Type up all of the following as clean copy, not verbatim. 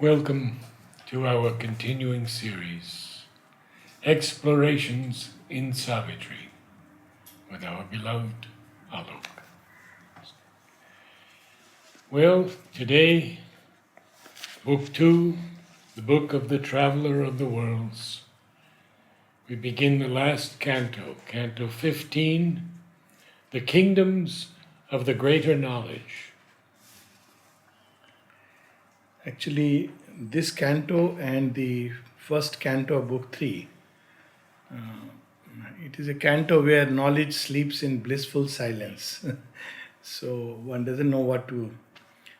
Welcome to our continuing series, Explorations in Savitri, with our beloved Alok. Well, today, Book 2, the Book of the Traveler of the Worlds, we begin the last canto, Canto 15, The Kingdoms of the Greater Knowledge. Actually, this canto and the first canto of Book 3, it is a canto where knowledge sleeps in blissful silence. So one doesn't know what to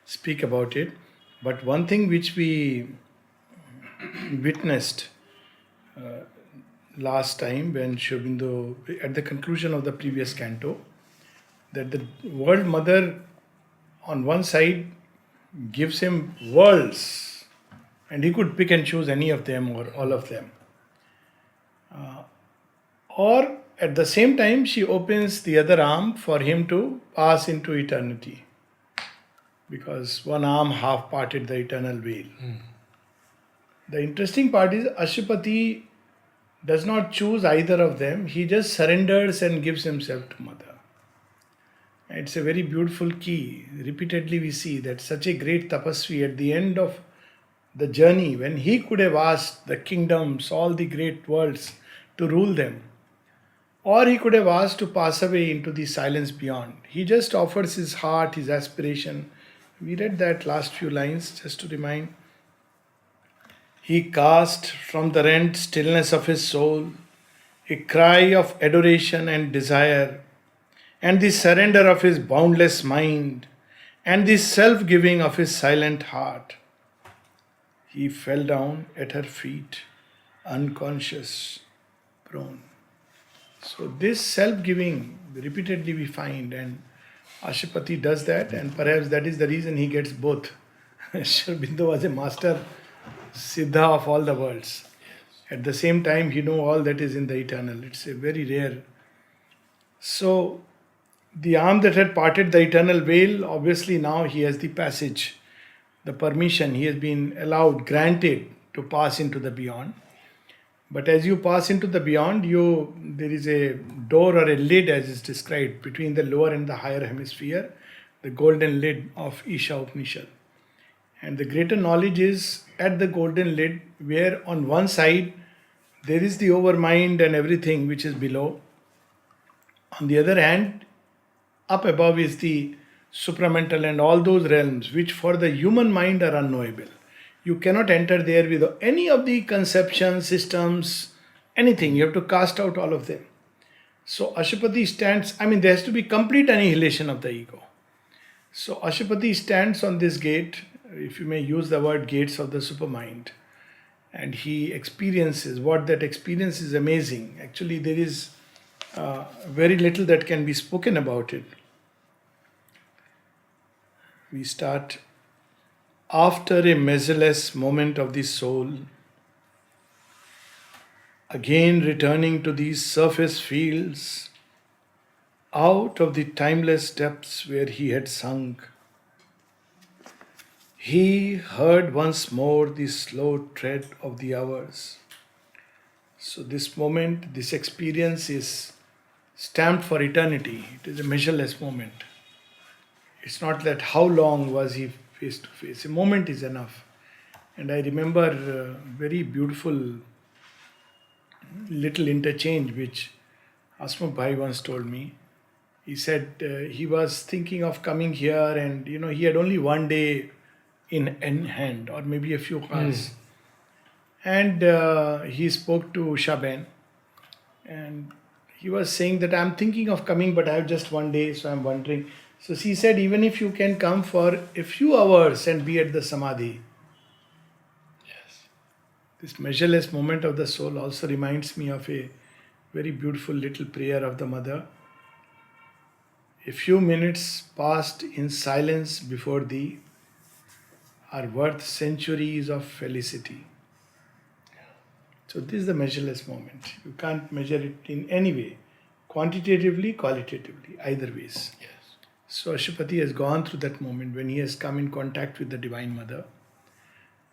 speak about it. But one thing which we witnessed last time when Shobindo, at the conclusion of the previous canto, that the World Mother on one side gives him worlds and he could pick and choose any of them or all of them. Or at the same time, she opens the other arm for him to pass into eternity, because one arm half parted the eternal veil. The interesting part is Ashupati does not choose either of them, he just surrenders and gives himself to Mother. It's a very beautiful key. Repeatedly we see that such a great tapasvi at the end of the journey, when he could have asked the kingdoms, all the great worlds to rule them, or he could have asked to pass away into the silence beyond. He just offers his heart, his aspiration. We read that last few lines just to remind. He cast from the rent stillness of his soul a cry of adoration and desire, and the surrender of his boundless mind, and the self-giving of his silent heart. He fell down at her feet, unconscious, prone. So this self-giving, repeatedly we find, and Ashupati does that, and perhaps that is the reason he gets both. Sri Aurobindo was a master siddha of all the worlds. At the same time, he knows all that is in the eternal. It's a very rare. So the arm that had parted the eternal veil, obviously now he has the passage, the permission, he has been allowed, granted to pass into the beyond. But as you pass into the beyond, there is a door or a lid, as is described, between the lower and the higher hemisphere, the golden lid of Isha Upanishad. And the greater knowledge is at the golden lid, where on one side there is the overmind and everything which is below. On the other hand, up above is the supramental and all those realms which for the human mind are unknowable. You cannot enter there with any of the conceptions, systems, anything. You have to cast out all of them. So Ashupati stands, there has to be complete annihilation of the ego. So Ashupati stands on this gate, if you may use the word gates of the supermind, and he experiences, what that experience is amazing. Actually, there is very little that can be spoken about it. We start, after a measureless moment of the soul, again returning to these surface fields, out of the timeless depths where he had sunk, he heard once more the slow tread of the hours. So this moment, this experience is stamped for eternity. It is a measureless moment. It's not that how long was he face to face. A moment is enough. And I remember a very beautiful little interchange which Asmuk Bhai once told me. He said he was thinking of coming here, and he had only one day in hand, or maybe a few hours. And he spoke to Shaben, and he was saying that I'm thinking of coming, but I have just one day, so I'm wondering. So she said, even if you can come for a few hours and be at the Samadhi. Yes. This measureless moment of the soul also reminds me of a very beautiful little prayer of the Mother. A few minutes passed in silence before thee are worth centuries of felicity. So this is the measureless moment. You can't measure it in any way, quantitatively, qualitatively, either ways. Yes. So Ashupati has gone through that moment when he has come in contact with the Divine Mother.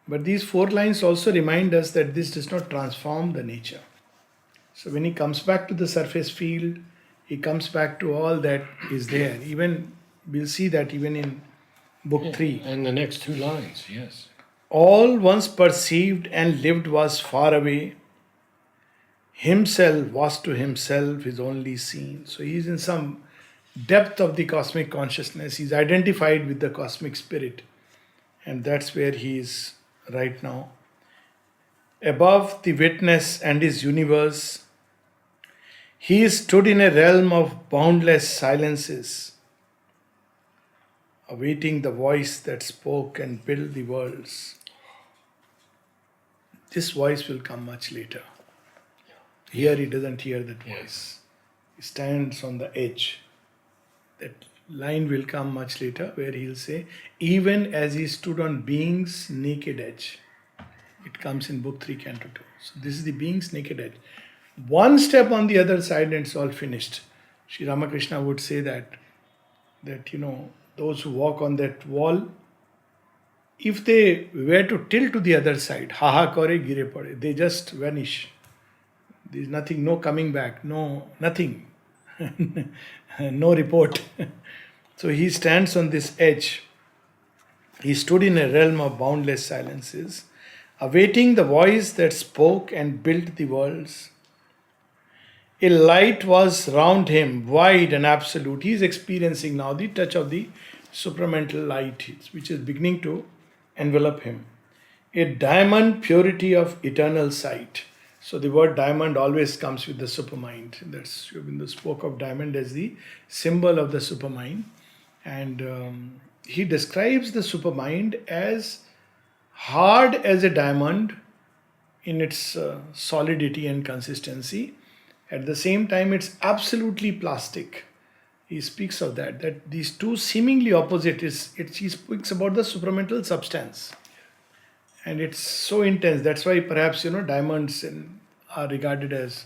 But these 4 lines also remind us that this does not transform the nature. So when he comes back to the surface field, he comes back to all that is there. Even we'll see that even in book 3. And the next 2 lines, yes. All once perceived and lived was far away. Himself was to himself his only seen. So he is in some depth of the cosmic consciousness. He's identified with the cosmic spirit. And that's where he is right now. Above the witness and his universe, he stood in a realm of boundless silences, awaiting the voice that spoke and built the worlds. This voice will come much later. Here he doesn't hear that voice. He stands on the edge. That line will come much later where he'll say, even as he stood on being's naked edge. It comes in book 3, Canto 2. So this is the being's naked edge. One step on the other side and it's all finished. Sri Ramakrishna would say that those who walk on that wall, if they were to tilt to the other side, haha kore gire pade, they just vanish. There's nothing, no coming back, no nothing, no report. So he stands on this edge. He stood in a realm of boundless silences, awaiting the voice that spoke and built the worlds. A light was round him, wide and absolute. He is experiencing now the touch of the supramental light, which is beginning to envelop him. A diamond purity of eternal sight. So the word diamond always comes with the supermind. That's Sri Aurobindo spoke of diamond as the symbol of the supermind. And he describes the supermind as hard as a diamond in its solidity and consistency. At the same time, it's absolutely plastic. He speaks of that these two seemingly opposite he speaks about the supramental substance. And it's so intense. That's why perhaps, diamonds are regarded as,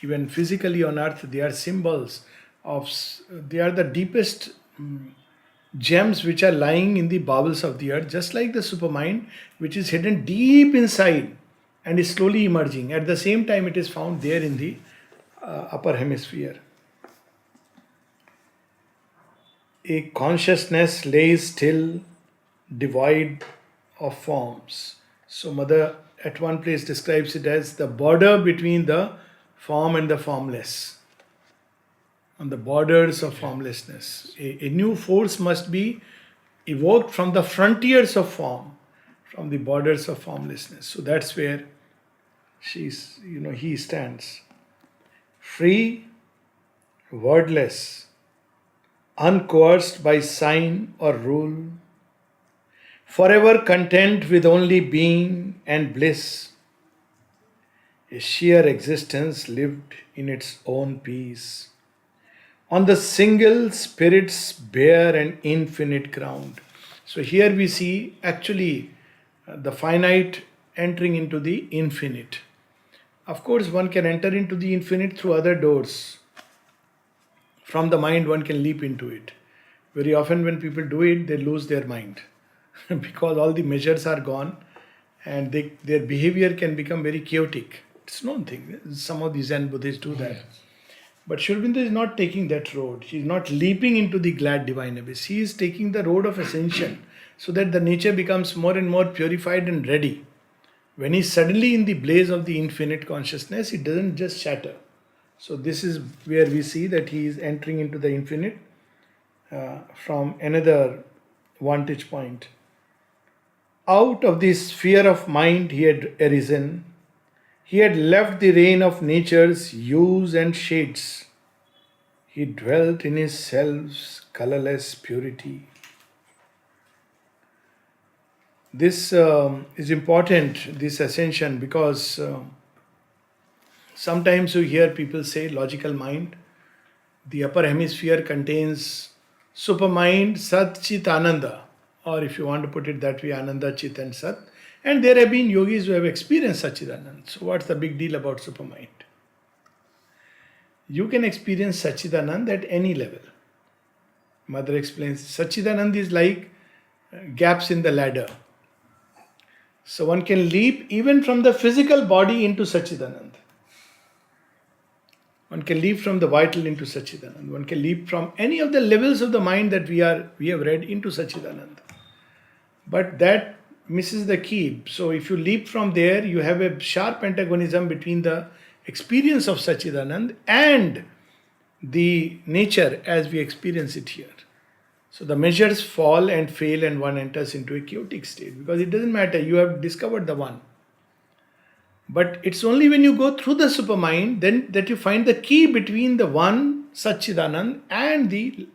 even physically on earth, they are symbols of, they are the deepest gems which are lying in the bowels of the earth, just like the supermind, which is hidden deep inside and is slowly emerging. At the same time, it is found there in the upper hemisphere. A consciousness lays still, devoid of forms. So Mother at one place describes it as the border between the form and the formless. On the borders of formlessness. A new force must be evoked from the frontiers of form, from the borders of formlessness. So that's where he stands. Free, wordless, uncoerced by sign or rule, forever content with only being and bliss, a sheer existence lived in its own peace, on the single spirit's bare and infinite ground. So here we see actually the finite entering into the infinite. Of course, one can enter into the infinite through other doors. From the mind, one can leap into it. Very often when people do it, they lose their mind because all the measures are gone and their behavior can become very chaotic. It's known thing. Some of the Zen Buddhists do that. But Sri Aurobindo is not taking that road. He is not leaping into the glad divine abyss. He is taking the road of ascension so that the nature becomes more and more purified and ready. When he is suddenly in the blaze of the infinite consciousness, it doesn't just shatter. So this is where we see that he is entering into the infinite from another vantage point. Out of this sphere of mind he had arisen. He had left the reign of nature's hues and shades. He dwelt in his self's colorless purity. This is important, this ascension, because sometimes you hear people say logical mind. The upper hemisphere contains supermind, Sat, Chit, Ananda, or if you want to put it that way, Ananda, Chit and Sat. And there have been yogis who have experienced Satchidanand. So what's the big deal about supermind? You can experience Satchidanand at any level. Mother explains, Satchidanand is like gaps in the ladder. So one can leap even from the physical body into Sachidanand. One can leap from the vital into Sachidanand. One can leap from any of the levels of the mind that we have read into Sachidanand. But that misses the key. So if you leap from there, you have a sharp antagonism between the experience of Sachidanand and the nature as we experience it here. So the measures fall and fail and one enters into a chaotic state because it doesn't matter, you have discovered the one. But it's only when you go through the supermind then that you find the key between the one, Satchidanand, and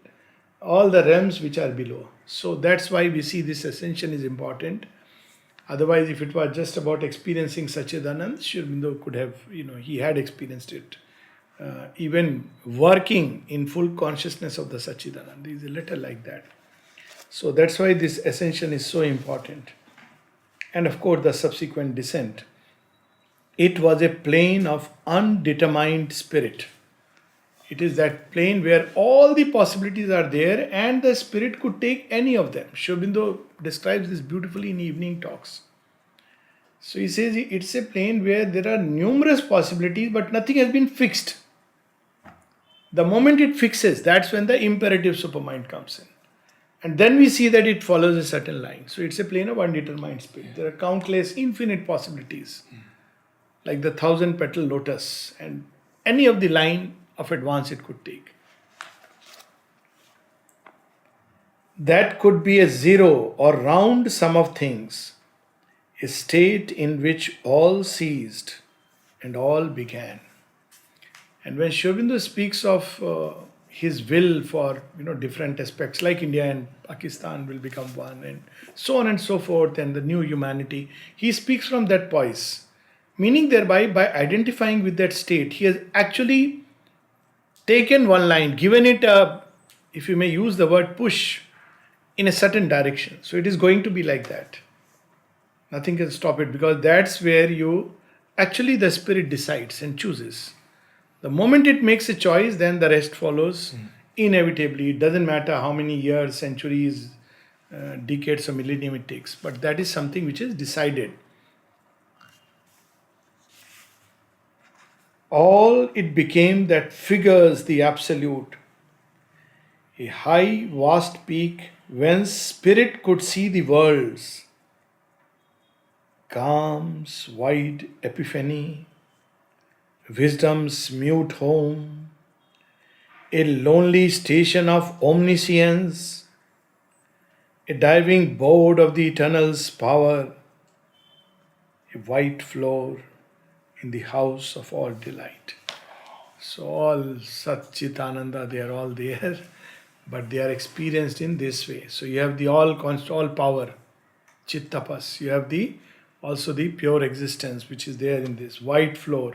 all the realms which are below. So that's why we see this ascension is important. Otherwise, if it was just about experiencing Satchidanand, Sri Aurobindo could have, he had experienced it. Even working in full consciousness of the Satchidanand. There is a letter like that. So that's why this ascension is so important. And of course, the subsequent descent. It was a plane of undetermined spirit. It is that plane where all the possibilities are there and the spirit could take any of them. Sri Aurobindo describes this beautifully in evening talks. So he says it's a plane where there are numerous possibilities but nothing has been fixed. The moment it fixes, that's when the imperative supermind comes in. And then we see that it follows a certain line. So it's a plane of undetermined spirit. There are countless, infinite possibilities. Like the 1,000-petal lotus and any of the line of advance it could take. That could be a zero or round sum of things, a state in which all ceased and all began. And when Sri Aurobindo speaks of his will for different aspects, like India and Pakistan will become one, and so on and so forth, and the new humanity, he speaks from that poise. Meaning thereby, by identifying with that state, he has actually taken one line, given it a, if you may use the word push, in a certain direction. So it is going to be like that. Nothing can stop it because that's where actually the spirit decides and chooses. The moment it makes a choice, then the rest follows inevitably. It doesn't matter how many years, centuries, decades or millennium it takes. But that is something which is decided. All it became that figures the absolute, a high vast peak whence spirit could see the worlds, calm's wide epiphany, wisdom's mute home, a lonely station of omniscience, a diving board of the eternal's power, a white floor in the house of all delight. So all Satchitananda, they are all there, but they are experienced in this way. So you have the all power, Chittapas. You have also the pure existence which is there in this white floor,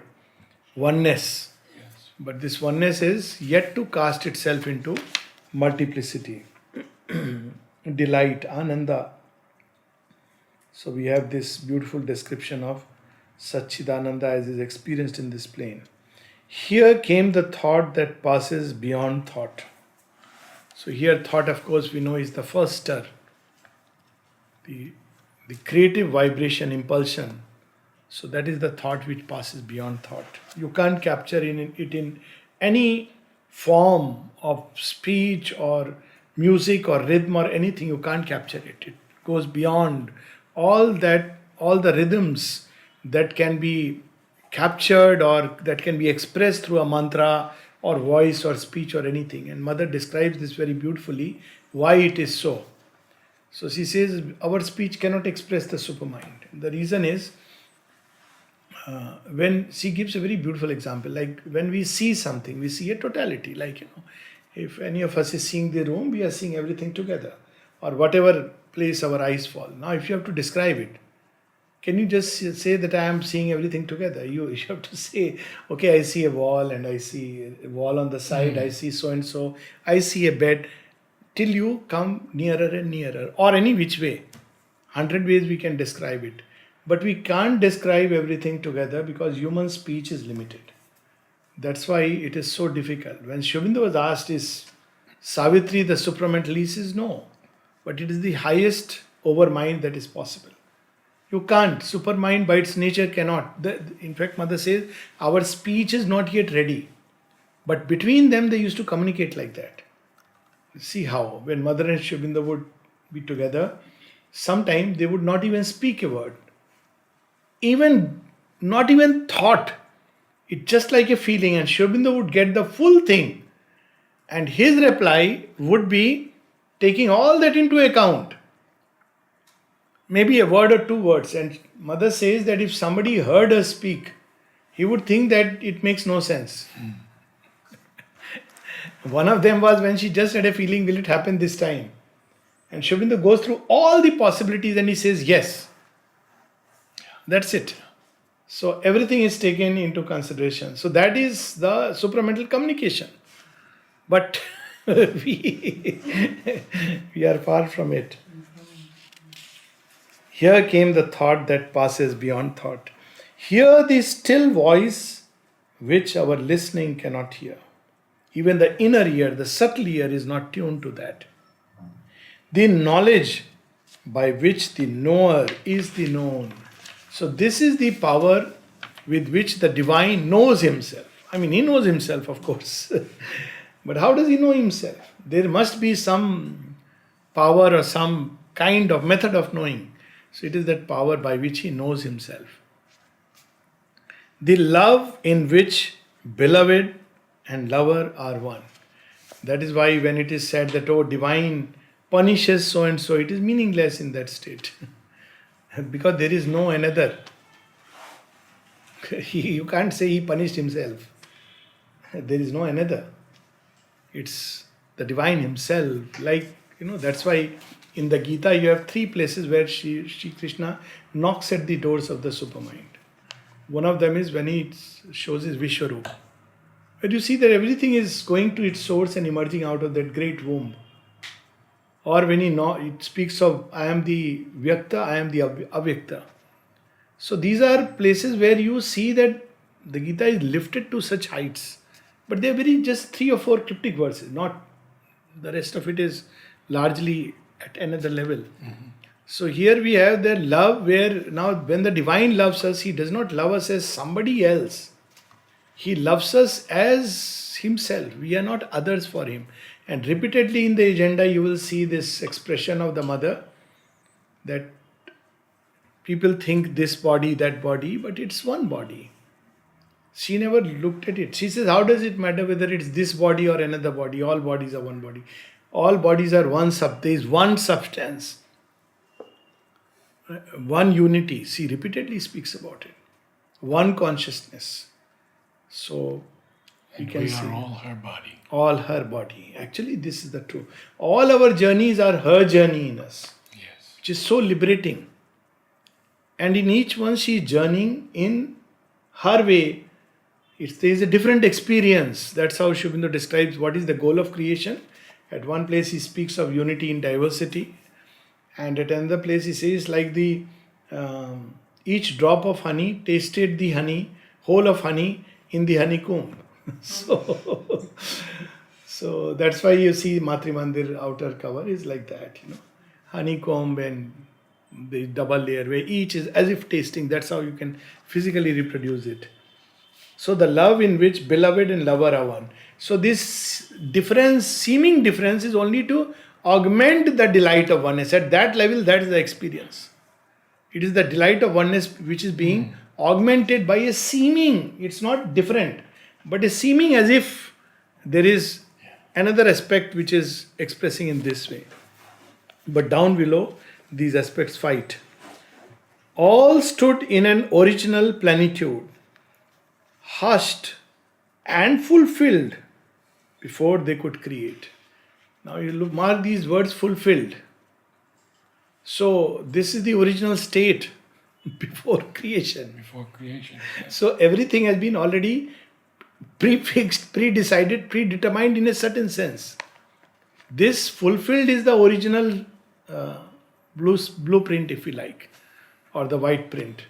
oneness. Yes. But this oneness is yet to cast itself into multiplicity, delight, ananda. So we have this beautiful description of Satchidananda as is experienced in this plane. Here came the thought that passes beyond thought. So here thought, of course, we know is the first stir. The creative vibration, impulsion. So that is the thought which passes beyond thought. You can't capture it in any form of speech or music or rhythm or anything. You can't capture it. It goes beyond all the rhythms that can be captured or that can be expressed through a mantra or voice or speech or anything. And Mother describes this very beautifully, why it is so. So she says our speech cannot express the supermind. The reason is, when she gives a very beautiful example, like when we see something, we see a totality. Like, if any of us is seeing the room, we are seeing everything together. Or whatever place our eyes fall. Now, if you have to describe it, can you just say that I am seeing everything together? You have to say, okay, I see a wall and I see a wall on the side, I see so and so, I see a bed, till you come nearer and nearer, or any which way. 100 ways we can describe it. But we can't describe everything together because human speech is limited. That's why it is so difficult. When Sri Aurobindo was asked, is Savitri the supramental? He says no. But it is the highest over mind that is possible. You can't. Supermind by its nature cannot. In fact, Mother says, our speech is not yet ready. But between them, they used to communicate like that. See how, when Mother and Sri Aurobindo would be together, sometimes they would not even speak a word. Not even thought. It's just like a feeling, and Sri Aurobindo would get the full thing. And his reply would be taking all that into account. Maybe a word or two words. And Mother says that if somebody heard her speak, he would think that it makes no sense. One of them was when she just had a feeling, will it happen this time? And Sri Aurobindo goes through all the possibilities and he says, yes. That's it. So everything is taken into consideration. So that is the supramental communication. But we are far from it. Here came the thought that passes beyond thought. Hear the still voice which our listening cannot hear. Even the inner ear, the subtle ear is not tuned to that. The knowledge by which the knower is the known. So this is the power with which the divine knows himself. I mean, he knows himself, of course. But how does he know himself? There must be some power or some kind of method of knowing. So it is that power by which he knows himself. The love in which beloved and lover are one. That is why when it is said that, oh, divine punishes so and so, it is meaningless in that state. Because there is no another. You can't say he punished himself. There is no another. It's the divine himself. Like, that's why in the Gita you have three places where Shri Krishna knocks at the doors of the supermind. One of them is when he shows his Vishwarupa. But you see that everything is going to its source and emerging out of that great womb. Or when it speaks of, I am the Vyakta, I am the Avyakta. So these are places where you see that the Gita is lifted to such heights. But they are very just 3 or 4 cryptic verses. Not the rest of it is largely at another level. Mm-hmm. So here we have the love where now when the divine loves us, he does not love us as somebody else. He loves us as himself. We are not others for him. And repeatedly in the agenda you will see this expression of the mother that people think this body, that body, but it's one body. She never looked at it. She says, how does it matter whether it's this body or another body? All bodies are one body. All bodies are one there is one substance. One unity. She repeatedly speaks about it. One consciousness. So we can see. We are all her body. All her body. Actually, this is the truth. All our journeys are her journey in us. Yes. Which is so liberating. And in each one she is journeying in her way. There is a different experience. That's how Sri Aurobindo describes what is the goal of creation. At one place he speaks of unity in diversity. And at another place he says like the each drop of honey tasted the honey, whole of honey in the honeycomb. So that's why you see Matri Mandir outer cover is like that, honeycomb and the double layer where each is as if tasting. That's how you can physically reproduce it. So the love in which beloved and lover are one. So this difference, seeming difference, is only to augment the delight of oneness. At that level, that is the experience. It is the delight of oneness which is being augmented by a seeming. It's not different, but a seeming as if there is another aspect which is expressing in this way. But down below, these aspects fight. All stood in an original plenitude, hushed and fulfilled before they could create. Now you mark these words, fulfilled. So this is the original state before creation. Before creation. Yes. So everything has been already prefixed, pre-decided, predetermined in a certain sense. This fulfilled is the original blueprint, if you like, or the white print.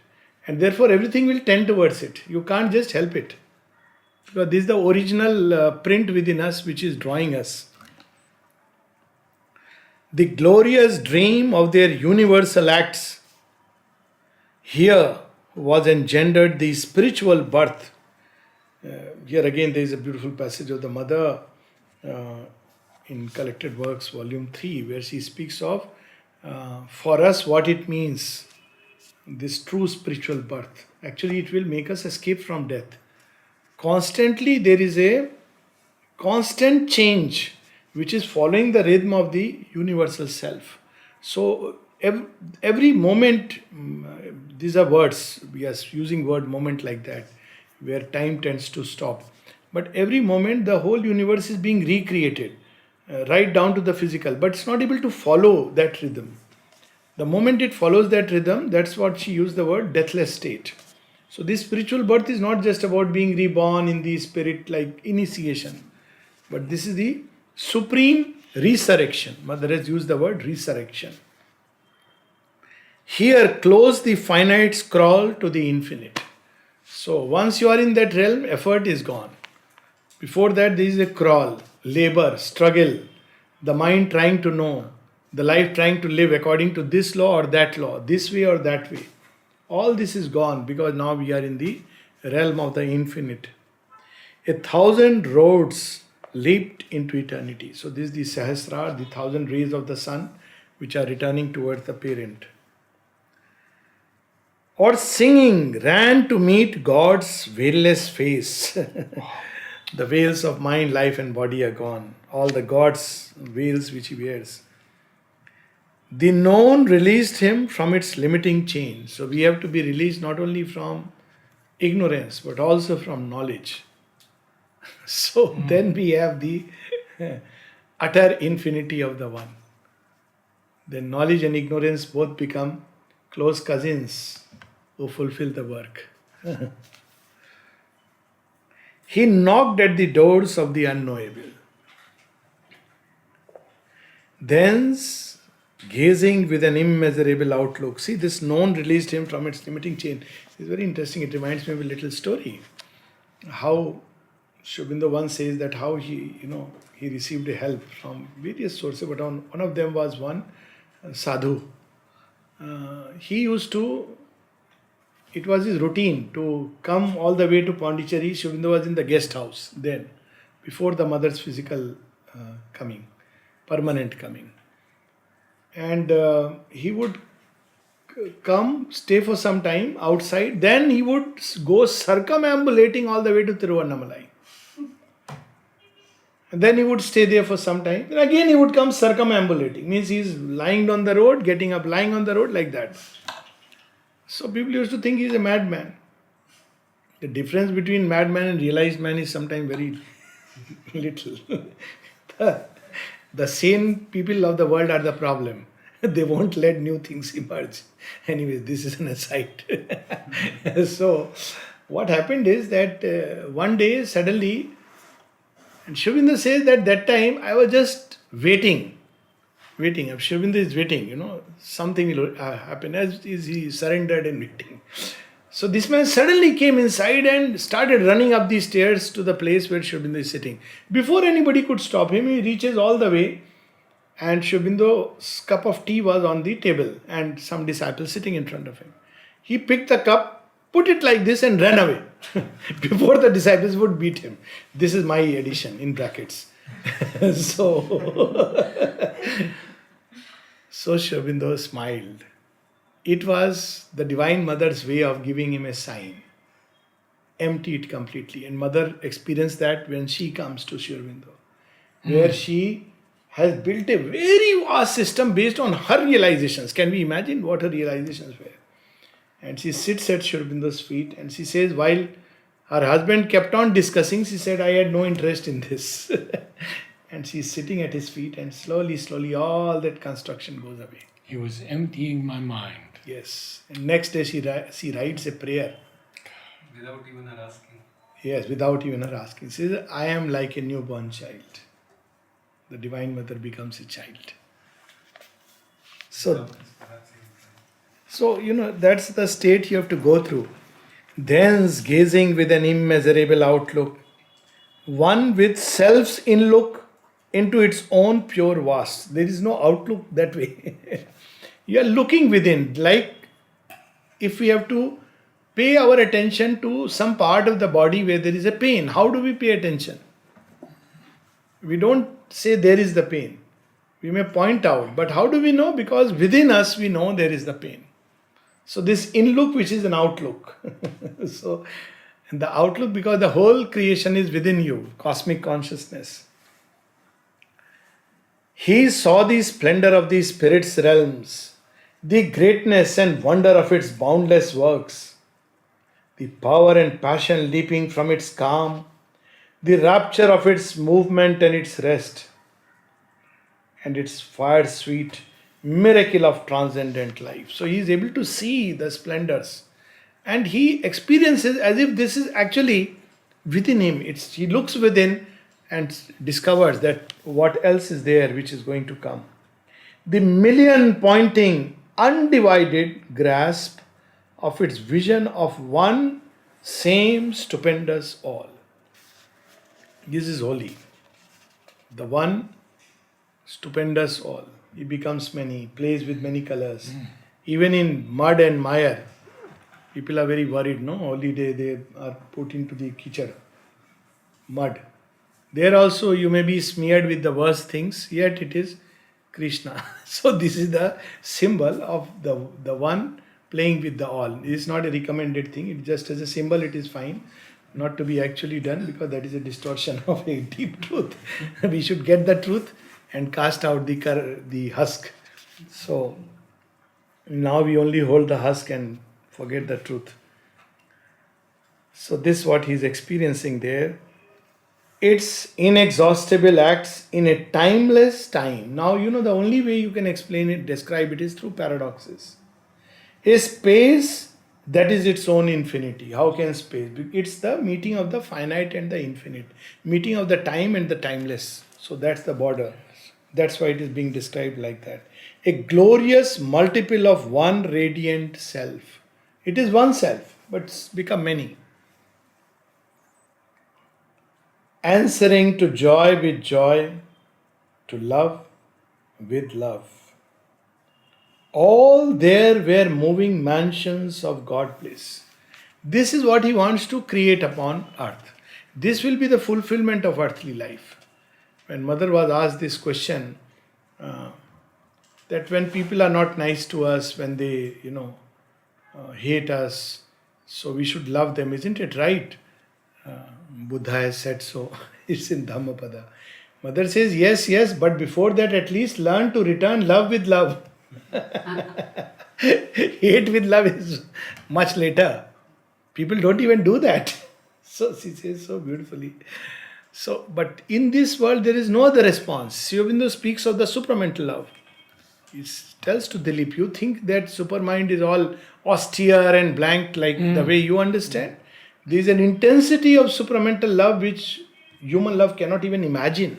And therefore everything will tend towards it. You can't just help it. Because this is the original print within us which is drawing us. The glorious dream of their universal acts Here was engendered the spiritual birth. Here again there is a beautiful passage of the mother in Collected Works, Volume 3, where she speaks of for us what it means, this true spiritual birth. Actually, it will make us escape from death. Constantly, there is a constant change which is following the rhythm of the universal self. So, every moment, these are words, we are using word moment like that, where time tends to stop. But every moment, the whole universe is being recreated, right down to the physical, but it's not able to follow that rhythm. The moment it follows that rhythm, that's what she used the word deathless state. So this spiritual birth is not just about being reborn in the spirit like initiation, but this is the supreme resurrection. Mother has used the word resurrection. Here close the finite scroll to the infinite. So once you are in that realm, effort is gone. Before that there is a crawl, labor, struggle, the mind trying to know, the life trying to live according to this law or that law, this way or that way. All this is gone because now we are in the realm of the infinite. 1,000 roads leaped into eternity. So this is the Sahasrara, the 1,000 rays of the sun which are returning towards the parent. Or singing ran to meet God's veilless face. The veils of mind, life and body are gone. All the God's veils which he wears. The known released him from its limiting chain. So we have to be released not only from ignorance but also from knowledge. So then we have the utter infinity of the one. Then knowledge and ignorance both become close cousins who fulfill the work. He knocked at the doors of the unknowable. Thence, gazing with an immeasurable outlook. See, this known released him from its limiting chain. It's very interesting. It reminds me of a little story. How Sri Aurobindo once says that how he received a help from various sources, but one of them was one sadhu. He used to, it was his routine to come all the way to Pondicherry. Sri Aurobindo was in the guest house then, before the mother's physical coming, permanent coming. And he would come, stay for some time outside, then he would go circumambulating all the way to Tiruvannamalai. And then he would stay there for some time. Then again he would come circumambulating. Means he is lying on the road, getting up, lying on the road like that. So people used to think he is a madman. The difference between madman and realized man is sometimes very little. The sane people of the world are the problem. They won't let new things emerge. Anyways, this is an aside. So, what happened is that one day suddenly, and Sri Aurobindo says that time I was just waiting. If Sri Aurobindo is waiting, something will happen. As is he surrendered and waiting. So this man suddenly came inside and started running up the stairs to the place where Sri Aurobindo is sitting. Before anybody could stop him, he reaches all the way, and Sri Aurobindo's cup of tea was on the table and some disciples sitting in front of him. He picked the cup, put it like this and ran away before the disciples would beat him. This is my addition in brackets. So Sri Aurobindo smiled. It was the Divine Mother's way of giving him a sign. Empty it completely. And Mother experienced that when she comes to Sri Aurobindo, where she has built a very vast system based on her realizations. Can we imagine what her realizations were? And she sits at Sri Aurobindo's feet and she says, while her husband kept on discussing, she said, I had no interest in this. And she's sitting at his feet and slowly all that construction goes away. He was emptying my mind. Yes. And next day she writes a prayer. Without even her asking. Yes, without even her asking. She says, I am like a newborn child. The Divine Mother becomes a child. So, that's the state you have to go through. Thence, gazing with an immeasurable outlook, one with self's inlook into its own pure vast. There is no outlook that way. You are looking within, like if we have to pay our attention to some part of the body where there is a pain, how do we pay attention? We don't say there is the pain. We may point out, but how do we know? Because within us we know there is the pain. So this in-look, which is an outlook. So the outlook, because the whole creation is within you, cosmic consciousness. He saw the splendor of the spirit's realms, the greatness and wonder of its boundless works, the power and passion leaping from its calm, the rapture of its movement and its rest, and its fire sweet miracle of transcendent life. So he is able to see the splendors, and he experiences as if this is actually within him. He looks within and discovers that what else is there which is going to come. The million pointing undivided grasp of its vision of one same stupendous all. This is holy. The one stupendous all. He becomes many, plays with many colors. Even in mud and mire, people are very worried, no? Holy day they are put into the kitchen, mud. There also you may be smeared with the worst things, yet it is Krishna. So this is the symbol of the one playing with the all. It is not a recommended thing. It just as a symbol it is fine. Not to be actually done, because that is a distortion of a deep truth. We should get the truth and cast out the husk. So now we only hold the husk and forget the truth. So this is what he is experiencing there. Its inexhaustible acts in a timeless time. Now the only way you can explain it, describe it, is through paradoxes. A space that is its own infinity. How can space be? It's the meeting of the finite and the infinite. Meeting of the time and the timeless. So that's the border. That's why it is being described like that. A glorious multiple of one radiant self. It is one self, but it's become many. Answering to joy with joy, to love with love. All there were moving mansions of God bliss. This is what he wants to create upon earth. This will be the fulfillment of earthly life. When Mother was asked this question, that when people are not nice to us, when they, hate us, so we should love them, isn't it right? Buddha has said so. It's in Dhammapada. Mother says, yes, but before that at least learn to return love with love. Hate with love is much later. People don't even do that. So she says so beautifully. So, but in this world there is no other response. Sri Aurobindo speaks of the supramental love. He tells to Dilip, you think that supermind is all austere and blank like the way you understand? There is an intensity of supramental love which human love cannot even imagine.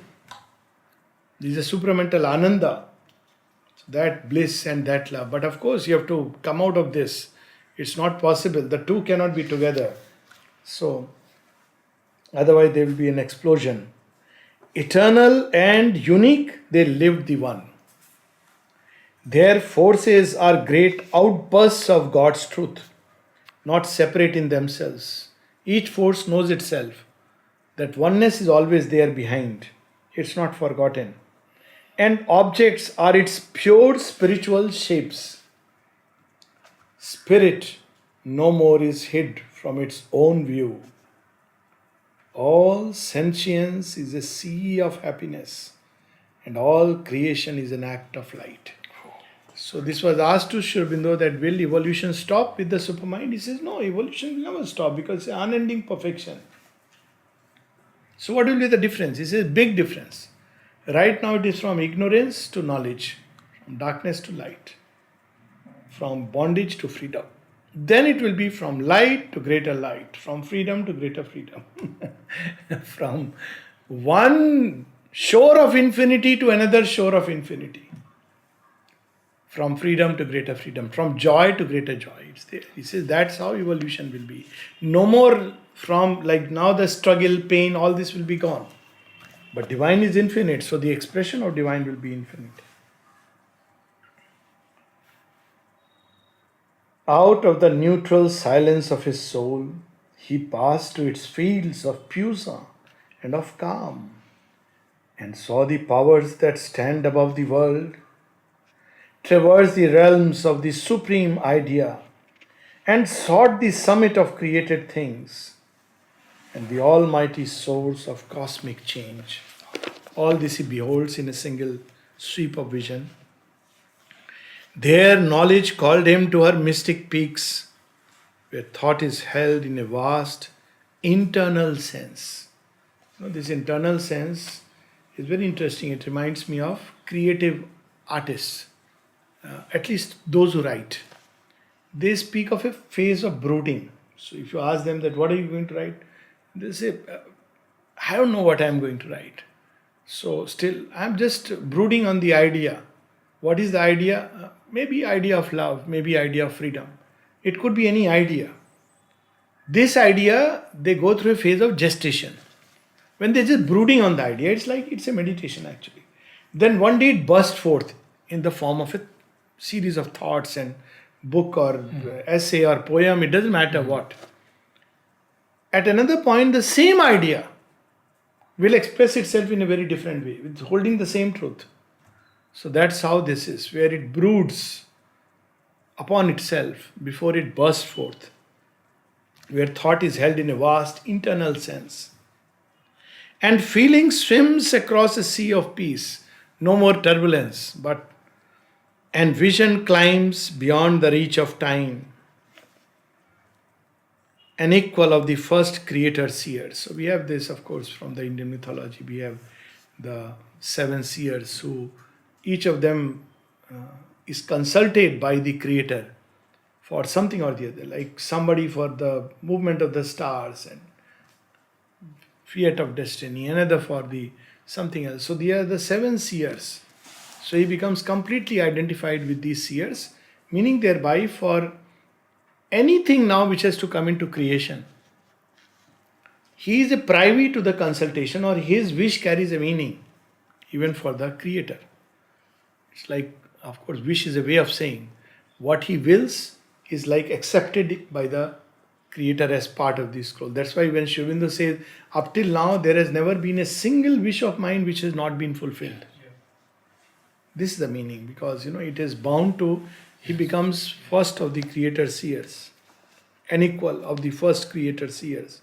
There is a supramental ananda. That bliss and that love. But of course you have to come out of this. It's not possible. The two cannot be together. So otherwise there will be an explosion. Eternal and unique, they lived the one. Their forces are great outbursts of God's truth, not separate in themselves. Each force knows itself. That oneness is always there behind. It's not forgotten. And objects are its pure spiritual shapes. Spirit no more is hid from its own view. All sentience is a sea of happiness, and all creation is an act of light. So this was asked to Sri Aurobindo that will evolution stop with the supermind? He says no, evolution will never stop because it's an unending perfection. So what will be the difference? He says big difference. Right now it is from ignorance to knowledge, from darkness to light, from bondage to freedom. Then it will be from light to greater light, from freedom to greater freedom. From one shore of infinity to another shore of infinity. From freedom to greater freedom, from joy to greater joy. It's there. He says that's how evolution will be. No more from like now the struggle, pain, all this will be gone. But divine is infinite, so the expression of divine will be infinite. Out of the neutral silence of his soul, he passed to its fields of puissance and of calm, and saw the powers that stand above the world, traverse the realms of the supreme idea, and sought the summit of created things and the almighty source of cosmic change. All this he beholds in a single sweep of vision. There knowledge called him to her mystic peaks, where thought is held in a vast internal sense. This internal sense is very interesting. It reminds me of creative artists, at least those who write. They speak of a phase of brooding. So if you ask them that what are you going to write, they say, I don't know what I'm going to write. So still, I'm just brooding on the idea. What is the idea? Maybe idea of love, maybe idea of freedom. It could be any idea. This idea, they go through a phase of gestation. When they're just brooding on the idea, it's a meditation actually. Then one day it bursts forth in the form of a series of thoughts and book or essay or poem, it doesn't matter what. At another point, the same idea will express itself in a very different way, with holding the same truth. So that's how this is, where it broods upon itself before it bursts forth, where thought is held in a vast internal sense. And feeling swims across a sea of peace, no more turbulence, and vision climbs beyond the reach of time, an equal of the first creator seers. So we have this, of course, from the Indian mythology. We have the 7 seers who each of them is consulted by the creator for something or the other, like somebody for the movement of the stars and fiat of destiny, another for the something else. So they are the 7 seers. So he becomes completely identified with these seers, meaning thereby for anything now which has to come into creation, he is a privy to the consultation, or his wish carries a meaning even for the creator. It's like, of course, wish is a way of saying what he wills is like accepted by the creator as part of the scroll. That's why when Sri Aurobindo says, up till now there has never been a single wish of mine which has not been fulfilled. This is the meaning, because it is bound to, he becomes first of the creator seers, an equal of the first creator seers,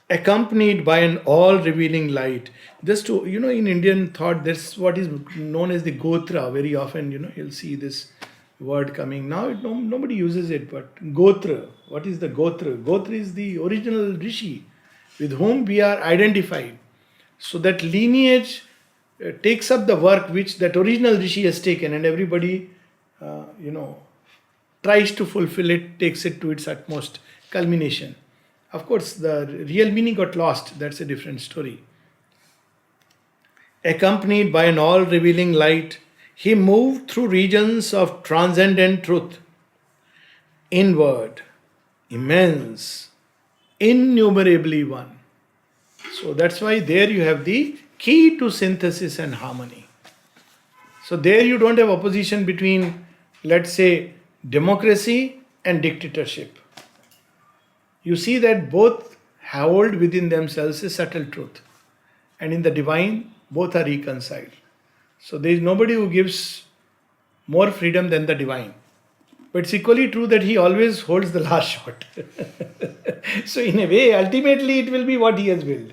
accompanied by an all-revealing light. Just to, in Indian thought, that's what is known as the Gotra. Very often, you'll see this word coming. Now, nobody uses it, but Gotra. What is the Gotra? Gotra is the original Rishi with whom we are identified. So that lineage takes up the work which that original Rishi has taken, and everybody, tries to fulfill it, takes it to its utmost culmination. Of course, the real meaning got lost. That's a different story. Accompanied by an all-revealing light, he moved through regions of transcendent truth, inward, immense, innumerably one. So that's why there you have the key to synthesis and harmony. So there you don't have opposition between, let's say, democracy and dictatorship. You see that both hold within themselves a subtle truth. And in the divine, both are reconciled. So there is nobody who gives more freedom than the divine. But it's equally true that he always holds the last shot. So in a way, ultimately it will be what he has willed.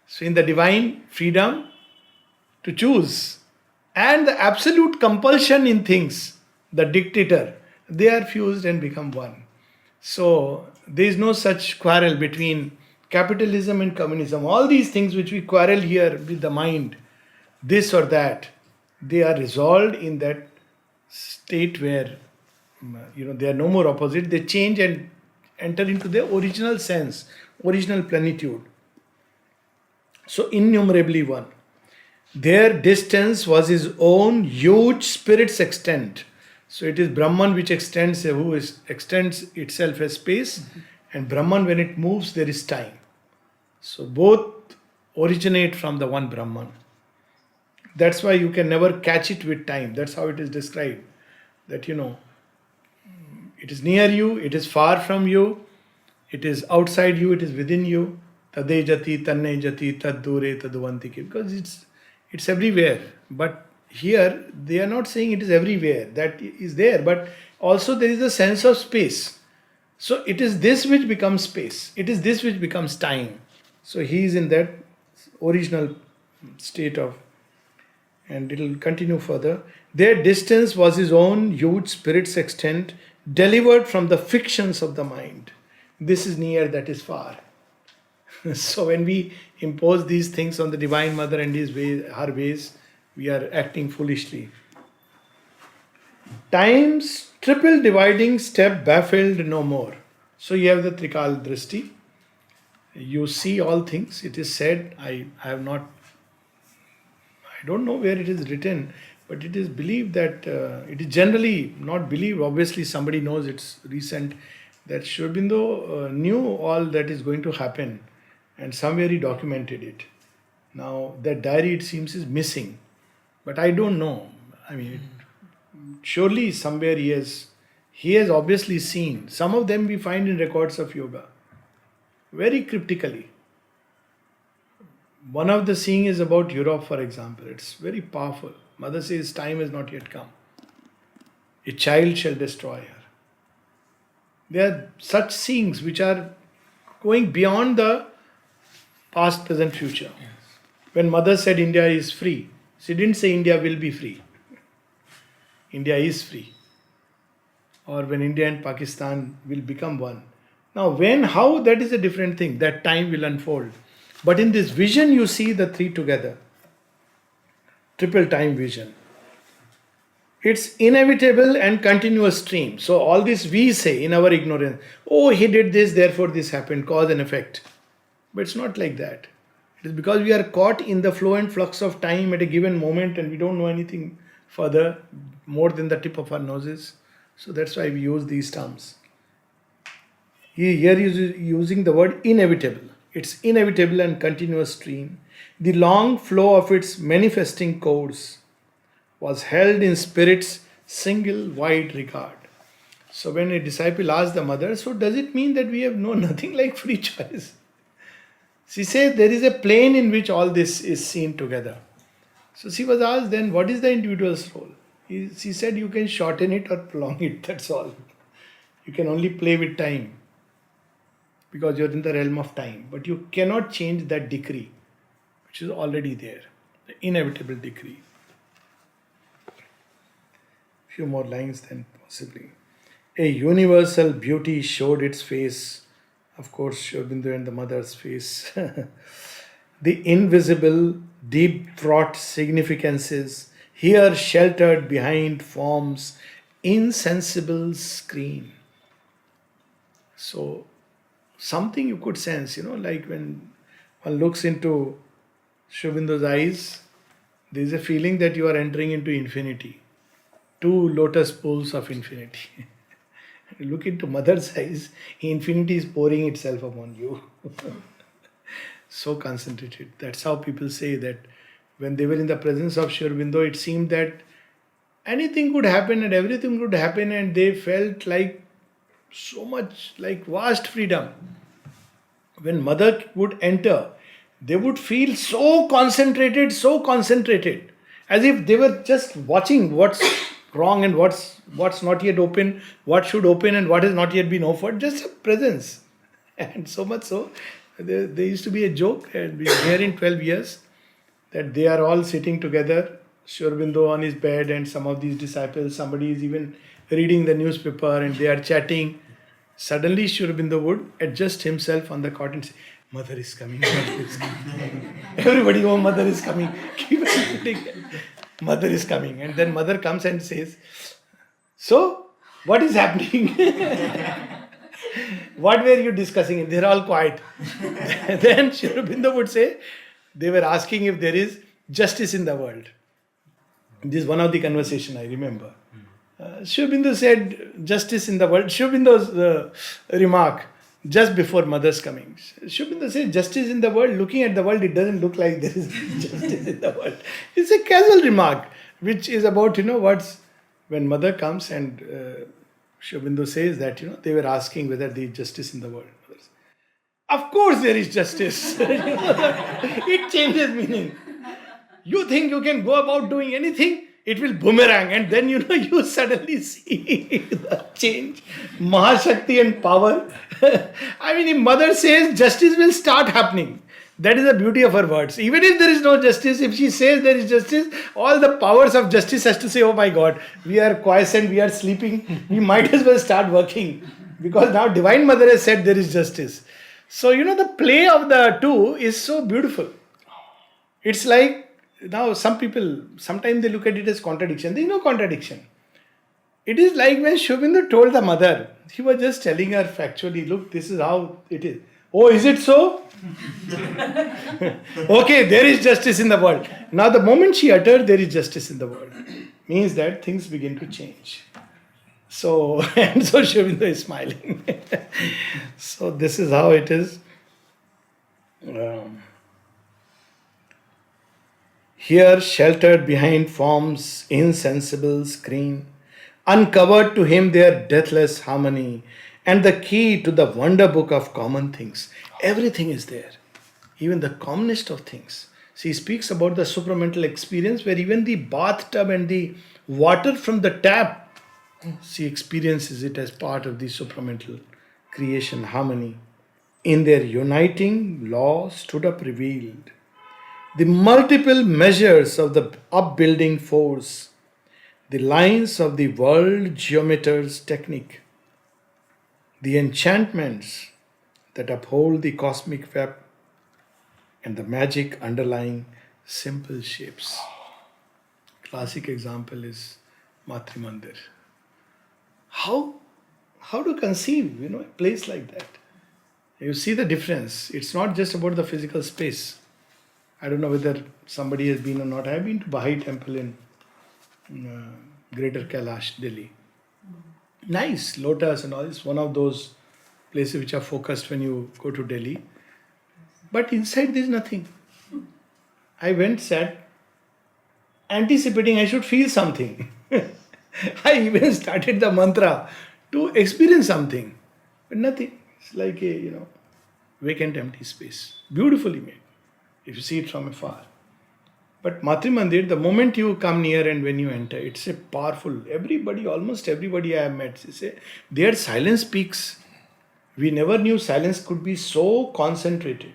So in the divine, freedom to choose, and the absolute compulsion in things, the dictator, they are fused and become one. So there is no such quarrel between capitalism and communism. All these things which we quarrel here with the mind, this or that, they are resolved in that state where they are no more opposite. They change and enter into their original sense, original plenitude. So innumerably one. Their distance was his own huge spirit's extent. So it is Brahman which extends itself as space, and Brahman, when it moves, there is time. So both originate from the one Brahman. That's why you can never catch it with time. That's how it is described. That It is near you, it is far from you, it is outside you, it is within you. Tade jati, tanne jati, tad dure, taduvanti. Because it's everywhere. But here they are not saying it is everywhere. That is there. But also there is a sense of space. So it is this which becomes space. It is this which becomes time. So he is in that original state of, and it will continue further. Their distance was his own huge spirit's extent, delivered from the fictions of the mind. This is near, that is far. So when we impose these things on the Divine Mother and his ways, her ways, we are acting foolishly. Time's triple dividing step baffled no more. So you have the Trikal Drishti. You see all things. It is said, I don't know where it is written, but it is believed that, it is generally not believed, obviously somebody knows, it's recent, that Sri Aurobindo knew all that is going to happen and somewhere he documented it. Now that diary, it seems, is missing, but I don't know. I mean, surely somewhere he has obviously seen. Some of them we find in records of yoga, very cryptically. One of the seeing is about Europe, for example. It's very powerful. Mother says, time has not yet come. A child shall destroy her. There are such seeings which are going beyond the past, present, future. Yes. When Mother said India is free, she didn't say India will be free. India is free. Or when India and Pakistan will become one. Now when, how, that is a different thing. That time will unfold. But in this vision you see the three together. Triple time vision. It's inevitable and continuous stream. So all this we say in our ignorance, oh, he did this, therefore this happened, cause and effect. But it's not like that. It is because we are caught in the flow and flux of time at a given moment and we don't know anything further, more than the tip of our noses. So that's why we use these terms. Here is using the word inevitable. It's inevitable and continuous stream. The long flow of its manifesting course was held in spirit's single wide regard. So when a disciple asked the mother, so does it mean that we have nothing like free choice? She said there is a plane in which all this is seen together. So she was asked then, what is the individual's role? She said you can shorten it or prolong it, that's all. You can only play with time because you're in the realm of time. But you cannot change that decree, which is already there, the inevitable decree. Few more lines then possibly. A universal beauty showed its face. Of course, Sri Aurobindo and the mother's face. The invisible, deep-thought significances, here sheltered behind forms, insensible screen. So, something you could sense, like when one looks into Sri Aurobindo's eyes, there is a feeling that you are entering into infinity. Two lotus pools of infinity. Look into mother's eyes, infinity is pouring itself upon you. So concentrated. That's how people say that when they were in the presence of Sri Aurobindo, it seemed that anything could happen and everything could happen, and they felt like so much, like vast freedom. When mother would enter, they would feel so concentrated, as if they were just watching what's wrong and what's not yet open, what should open and what has not yet been offered, just a presence. And so much so, there used to be a joke, and we hear in 12 years, that they are all sitting together, Sri Aurobindo on his bed and some of these disciples, somebody is even reading the newspaper and they are chatting. Suddenly Sri Aurobindo would adjust himself on the cot and say, Mother is coming, Mother is coming. Everybody, oh, Mother is coming. Keep repeating, Mother is coming. And then Mother comes and says, so, what is happening? What were you discussing? And they're all quiet. Then Sri Aurobindo would say, they were asking if there is justice in the world. This is one of the conversation I remember. Sri Aurobindo said, justice in the world. Sri Aurobindo's remark just before Mother's coming. Sri Aurobindo said, justice in the world. Looking at the world, it doesn't look like there is justice in the world. It's a casual remark, which is about, when Mother comes and Sri Aurobindo says that, they were asking whether there is justice in the world. Of course there is justice. It changes meaning. You think you can go about doing anything, it will boomerang, and then you suddenly see the change. Mahashakti and power. I mean, if mother says justice will start happening, that is the beauty of her words. Even if there is no justice, if she says there is justice, all the powers of justice has to say, oh my God, we are quiescent, we are sleeping, we might as well start working. Because now Divine Mother has said there is justice. So, the play of the two is so beautiful. It's like, now some people, sometimes they look at it as contradiction. There is no contradiction. It is like when Sri Aurobindo told the mother, he was just telling her factually, look, this is how it is. Oh, is it so? Okay, there is justice in the world. Now the moment she uttered, there is justice in the world, means that things begin to change. So, and so Sri Aurobindo is smiling. So this is how it is. Here, sheltered behind form's insensible screen, uncovered to him their deathless harmony, and the key to the wonder book of common things. Everything is there, even the commonest of things. She speaks about the supramental experience where even the bathtub and the water from the tap, she experiences it as part of the supramental creation harmony. In their uniting law stood up revealed the multiple measures of the upbuilding force, the lines of the world geometer's technique, the enchantments that uphold the cosmic web, and the magic underlying simple shapes. Classic example is Matri Mandir. How to conceive, a place like that? You see the difference. It's not just about the physical space. I don't know whether somebody has been or not. I've been to Bahai Temple in Greater Kailash, Delhi. Nice, lotus and all. It's one of those places which are focused when you go to Delhi. But inside there is nothing. I went, sat, anticipating I should feel something. I even started the mantra to experience something. But nothing. It's like a, vacant empty space. Beautifully made, if you see it from afar. But Matri Mandir, the moment you come near and when you enter, it's a powerful, almost everybody I have met, say, their silence speaks. We never knew silence could be so concentrated.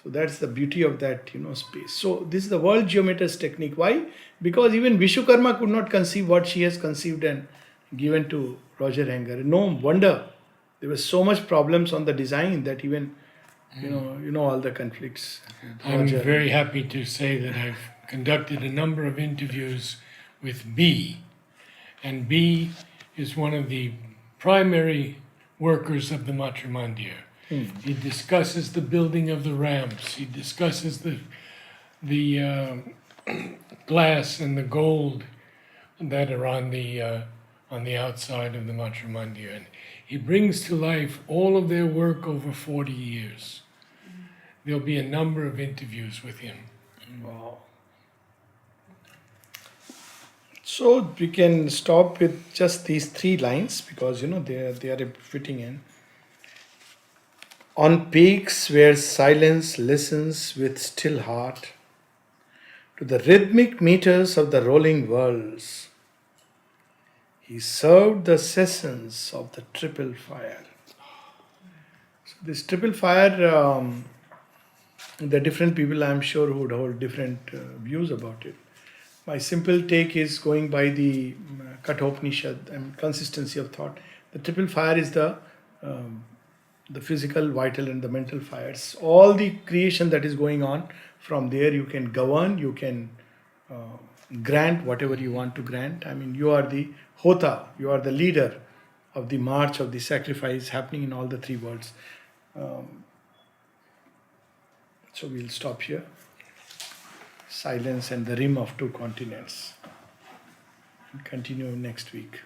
So that's the beauty of that, space. So this is the world geometer's technique. Why? Because even Vishwakarma could not conceive what she has conceived and given to Roger Hanger. No wonder there were so much problems on the design that even, all the conflicts. I'm very happy to say that I've conducted a number of interviews with B. And B is one of the primary workers of the Matri Mandir. He discusses the building of the ramps. He discusses the glass and the gold that are on the outside of the Matri Mandir. And he brings to life all of their work over 40 years. There'll be a number of interviews with him. Wow. So we can stop with just these 3 lines because they are fitting in. On peaks where silence listens with still heart to the rhythmic meters of the rolling worlds, he served the sessions of the triple fire. So this triple fire, the different people I'm sure would hold different views about it. My simple take is going by the Kathopanishad and consistency of thought. The triple fire is the physical, vital and the mental fires. All the creation that is going on, from there you can govern, you can grant whatever you want to grant. I mean, you are the Hota, you are the leader of the march of the sacrifice happening in all the 3 worlds. So we'll stop here. Silence and the rim of 2 continents. And continue next week.